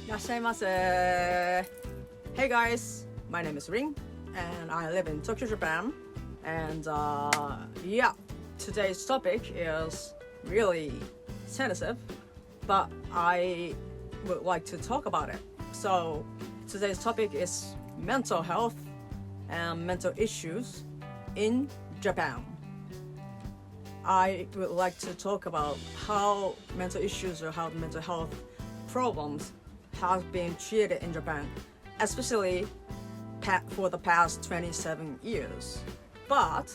いらっしゃいませ. Hey guys, my name is Ring and I live in Tokyo, Japan. And yeah, today's topic is really sensitive, but I would like to talk about it. So today's topic is mental health and mental issues in Japan. I would like to talk about how mental issues or how mental health problems have been treated in Japan, especially for the past 27 years. But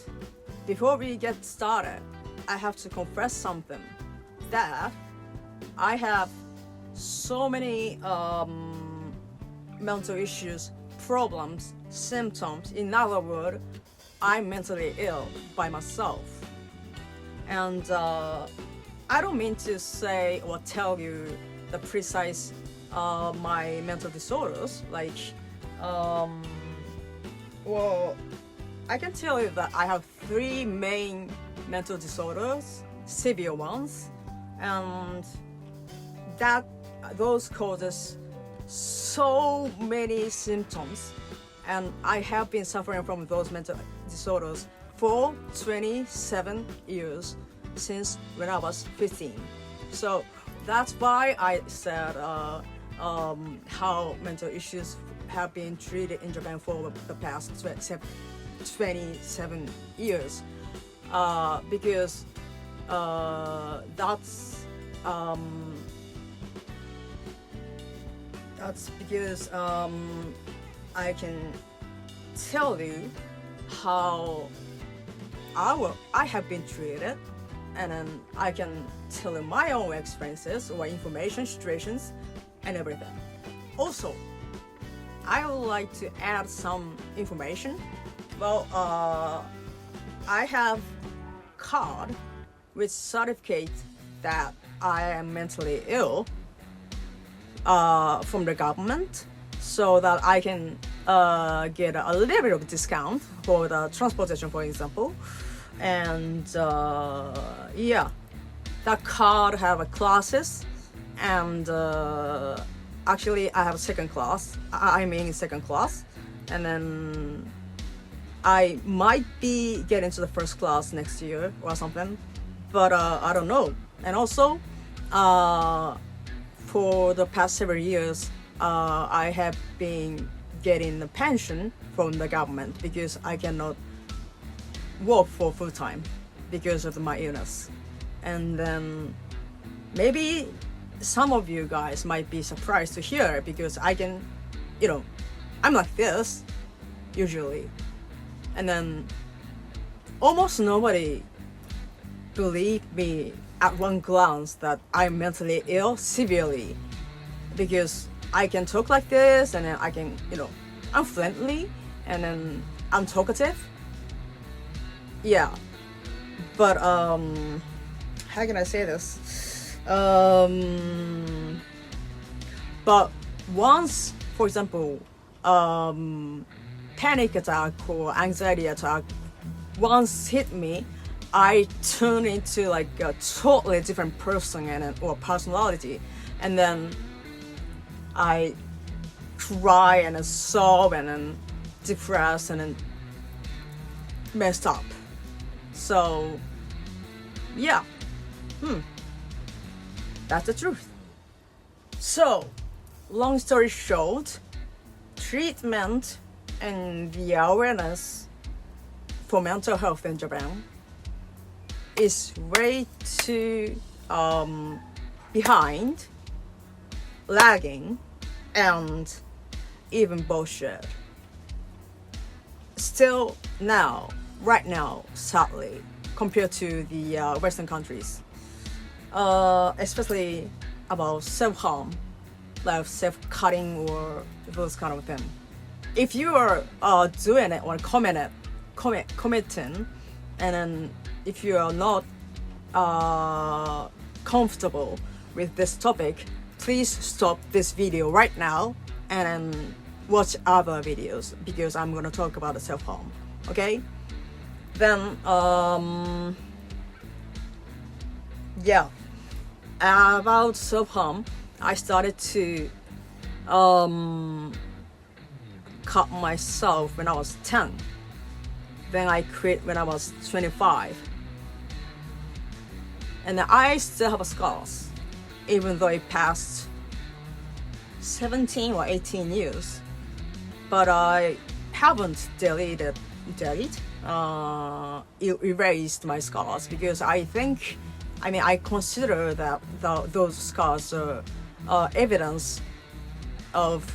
before we get started, I have to confess something, that I have so many mental issues, problems, symptoms. In other words, I'm mentally ill by myself. And I don't mean to say or tell you the precise my mental disorders, like well, I can tell you that I have 3 main mental disorders, severe ones, and that those causes so many symptoms, and I have been suffering from those mental disorders for 27 years since when I was 15. So that's why I said how mental issues have been treated in Japan for the past 27 years, because that's because I can tell you how I have been treated, and then I can tell you my own experiences or information, situations, and everything. Also, I would like to add some information. Well, I have card which certificates that I am mentally ill from the government, so that I can get a little bit of discount for the transportation, for example. And yeah, that card have a classes, and actually I have second class. I'm in second class, and then I might be getting to the first class next year or something, but I don't know. And also, for the past several years, I have been getting the pension from the government because I cannot work for full time because of my illness. And then maybe some of you guys might be surprised to hear, because I can, I'm like this usually, and then almost nobody believe me at one glance that I'm mentally ill severely, because I can talk like this, and then I can, I'm friendly, and then I'm talkative. Yeah, but how can I say this? But once, for example, panic attack or anxiety attack once hit me, I turn into like a totally different person or personality, and then I cry and then sob and then depressed and then messed up. So yeah, that's the truth. So long story short, treatment and the awareness for mental health in Japan is way too behind, lagging, and even bullshit. Still now, right now, sadly, compared to the Western countries, especially about self-harm, like self-cutting or those kind of thing. If you are doing it or committing, and then if you are not comfortable with this topic, please stop this video right now and then watch other videos, because I'm gonna talk about the self-harm. Okay? Then yeah, about self-harm, I started to cut myself when I was 10. Then I quit when I was 25. And I still have scars, even though it passed 17 or 18 years. But I haven't erased my scars, because I consider that those scars are evidence of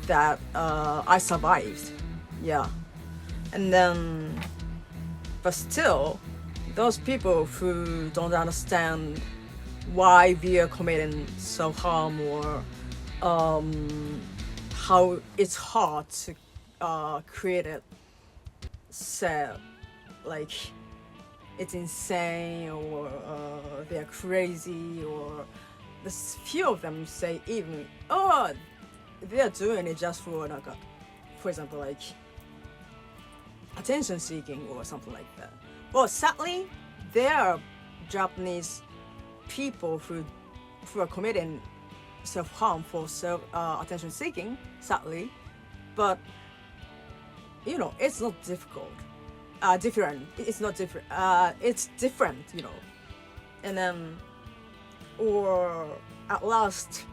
that I survived. Yeah. And then, but still, those people who don't understand why we are committing self-harm, or how it's hard to create it, say like it's insane, or they're crazy, or the few of them say even, oh, they're doing it just for example, like attention seeking or something like that. Well, sadly, there are Japanese people who are committing self-harm for attention seeking, sadly. But it's not different. It's not different. It's different, And then, or at last,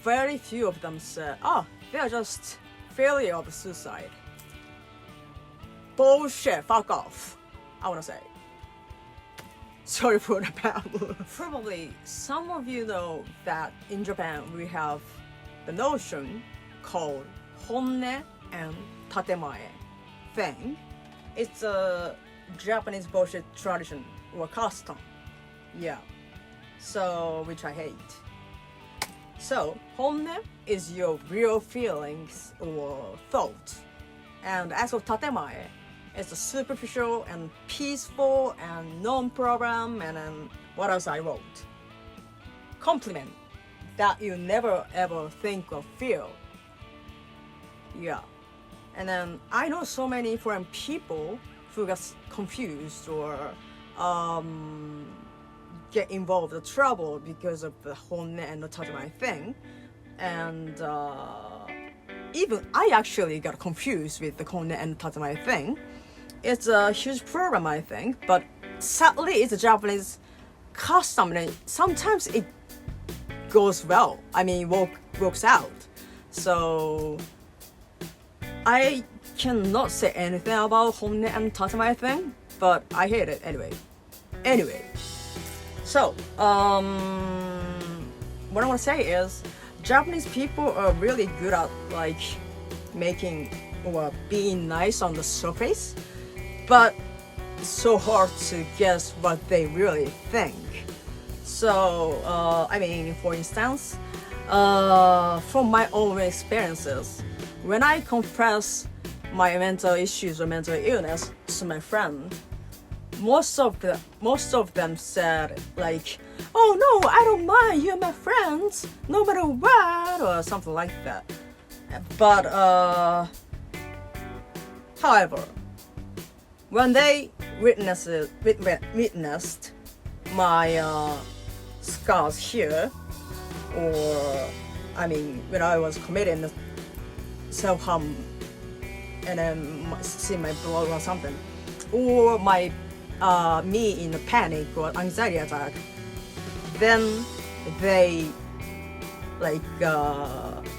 very few of them say, "Oh, they are just failure of suicide." Bullshit, fuck off, I wanna say. Sorry for the bad word. Probably some of you know that in Japan we have the notion called honne and tatemae thing. It's a Japanese bullshit tradition or custom. Yeah. So, which I hate. So, honne is your real feelings or thought. And as for tatemae, it's a superficial and peaceful and non-problem, and then what else I wrote? Compliment that you never ever think or feel. Yeah. And then I know so many foreign people who get confused or get involved in trouble because of the honne and the tatemae thing. And even I actually got confused with the honne and tatemae thing. It's a huge problem, I think, but sadly it's a Japanese custom, and sometimes it goes well. Works out. So I cannot say anything about honne and tatemae thing, but I hate it anyway. So what I want to say is Japanese people are really good at making or being nice on the surface, but it's so hard to guess what they really think. So for instance, from my own experiences, when I confess my mental issues or mental illness to my friend, most of them said "Oh no, I don't mind, you're my friends, no matter what," or something like that. But however, when they witnessed my scars here, or when I was committing self-harm and then see my blood or something, or my me in a panic or anxiety attack, then they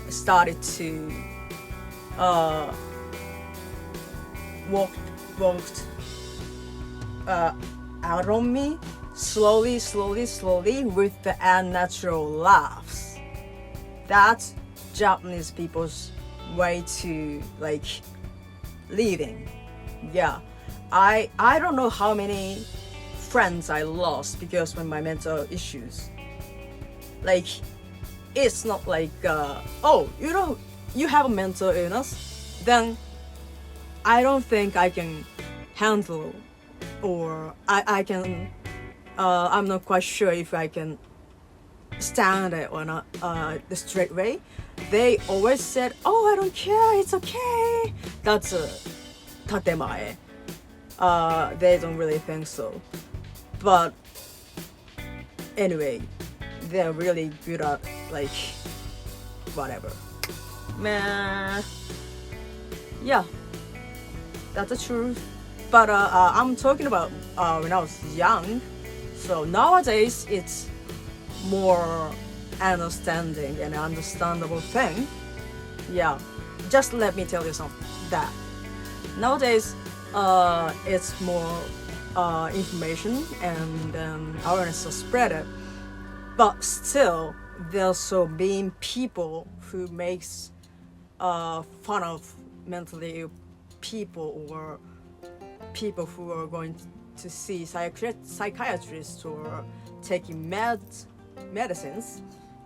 started to walked out on me slowly with the unnatural laughs. That's Japanese people's way to leaving. Yeah, I don't know how many friends I lost because of my mental issues. It's not oh, you have a mental illness, then I don't think I can handle, or I can I'm not quite sure if I can stand it or not the straight way. They always said, "Oh, I don't care, it's okay." That's a tatemae. They don't really think so. But anyway, they're really good at whatever. Man, yeah, that's the truth. But I'm talking about when I was young. So nowadays it's more understanding and understandable thing. Yeah, just let me tell you something that nowadays it's more information and awareness is spread, but still there's so being people who makes fun of mentally ill people or people who are going to see psychiatrists or taking medicines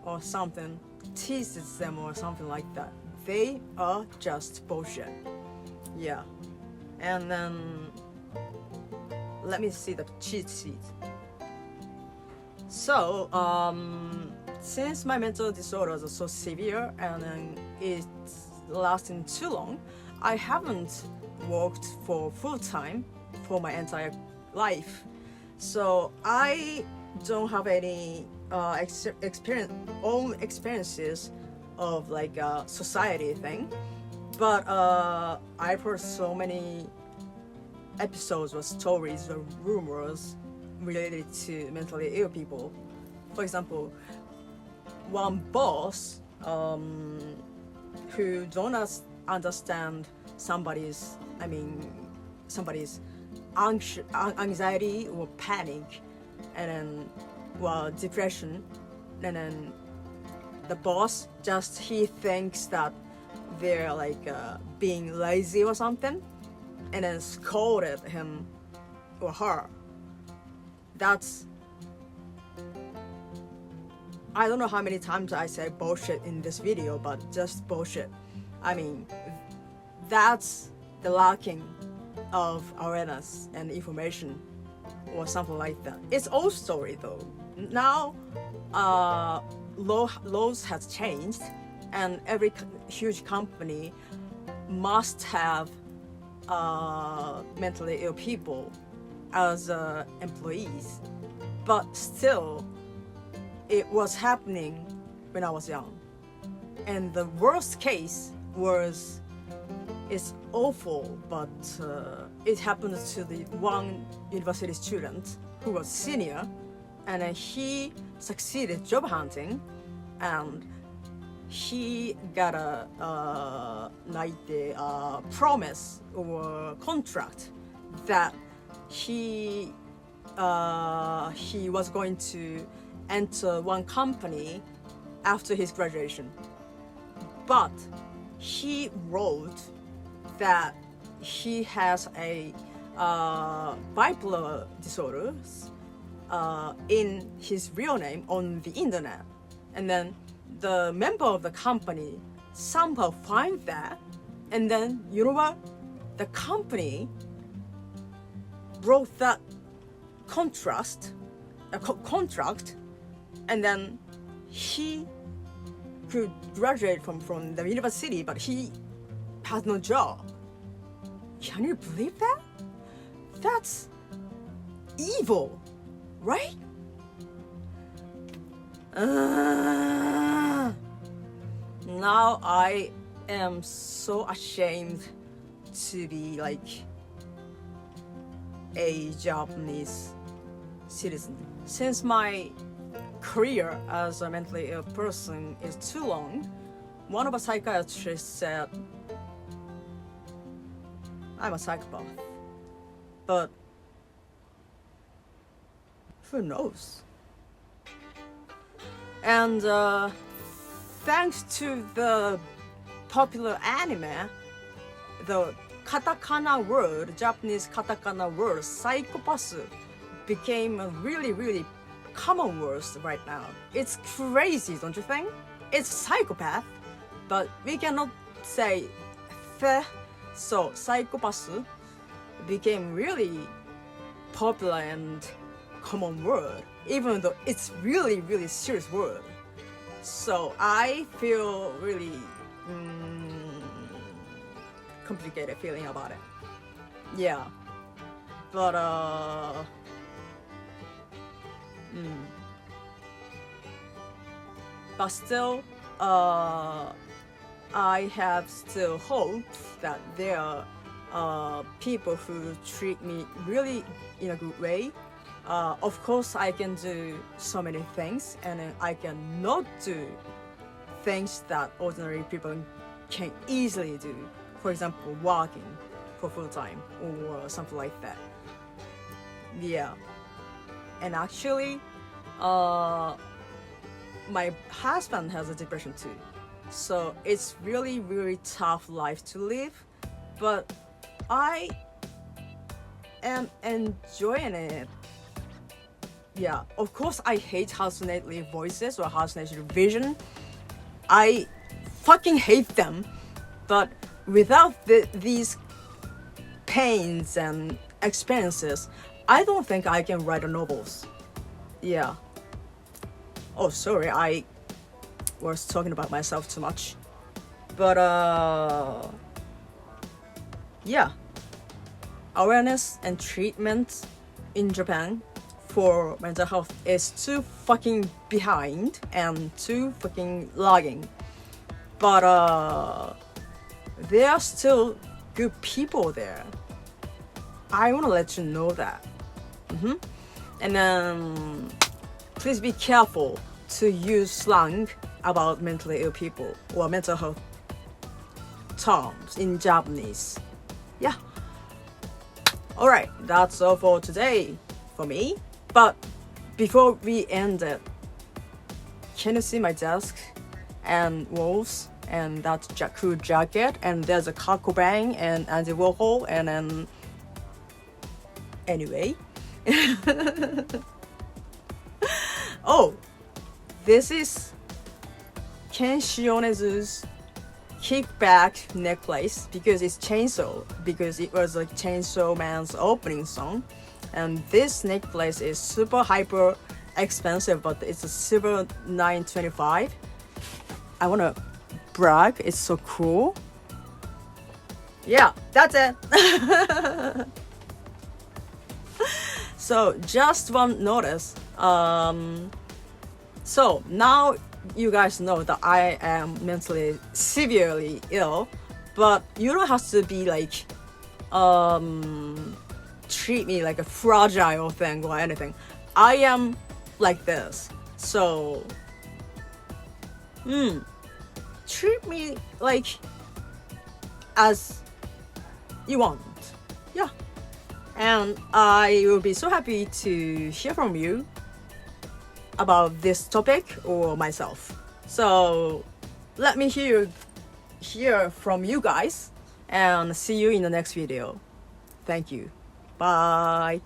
or something, teases them or something like that. They are just bullshit. Yeah. And then let me see the cheat sheet. So since my mental disorders are so severe and then it's lasting too long, I haven't worked for full time for my entire life. So I don't have any own experiences of like a society thing, but I've heard so many episodes or stories or rumors related to mentally ill people. For example, one boss who don't understand somebody's anxiety or panic, and then depression, and then the boss he thinks that they're like being lazy or something, and then scolded him or her. That's, I don't know how many times I say bullshit in this video, but just bullshit. I mean, that's the lacking of awareness and information or something like that. It's old story though. Now laws has changed and every huge company must have mentally ill people as employees, but still it was happening when I was young. And the worst case was, it's awful, but it happened to the one university student who was senior, and he succeeded job hunting, and he got a promise or contract that he was going to enter one company after his graduation, but he wrote that he has a bipolar disorder in his real name on the internet, and then the member of the company somehow find that, and then you know what? The company wrote that contract, and then he could graduate from the university, but he has no job. Can you believe that? That's evil, right? Now I am so ashamed to be like a Japanese citizen. Since my career as a mentally ill person is too long, one of the psychiatrists said I'm a psychopath. But who knows? And thanks to the popular anime, the katakana word, Japanese katakana word, psychopath, became a really, really common word right now. It's crazy, don't you think? It's psychopath, but we cannot say the, so psychopath became really popular and common word, even though it's really, really serious word. So I feel really complicated feeling about it. Yeah, but but still, I have still hope that there are people who treat me really in a good way. Of course, I can do so many things, and I can not do things that ordinary people can easily do. For example, working for full time or something like that. Yeah. And actually, my husband has a depression too. So it's really, really tough life to live. But I am enjoying it. Yeah, of course I hate hallucinatory voices or hallucinatory vision. I fucking hate them. But without these pains and experiences, I don't think I can write novels. Yeah. Oh, sorry, I was talking about myself too much. But yeah. Awareness and treatment in Japan for mental health is too fucking behind and too fucking lagging. But there are still good people there. I want to let you know that. And then please be careful to use slang about mentally ill people or mental health terms in Japanese. Yeah. Alright, that's all for today for me. But before we end it, can you see my desk and walls and that cool jacket, and there's a Kurt Cobain and Andy Warhol, and then anyway. Oh, this is Ken Shionezu's kickback necklace because it's Chainsaw, because it was like Chainsaw Man's opening song. And this necklace is super hyper expensive, but it's a silver 925. I wanna brag, it's so cool. Yeah, that's it. So just one notice. So now you guys know that I am mentally severely ill, but you don't have to be like treat me like a fragile thing or anything. I am like this. So treat me like as you want. Yeah. And I will be so happy to hear from you about this topic or myself. So let me hear from you guys, and see you in the next video. Thank you. Bye.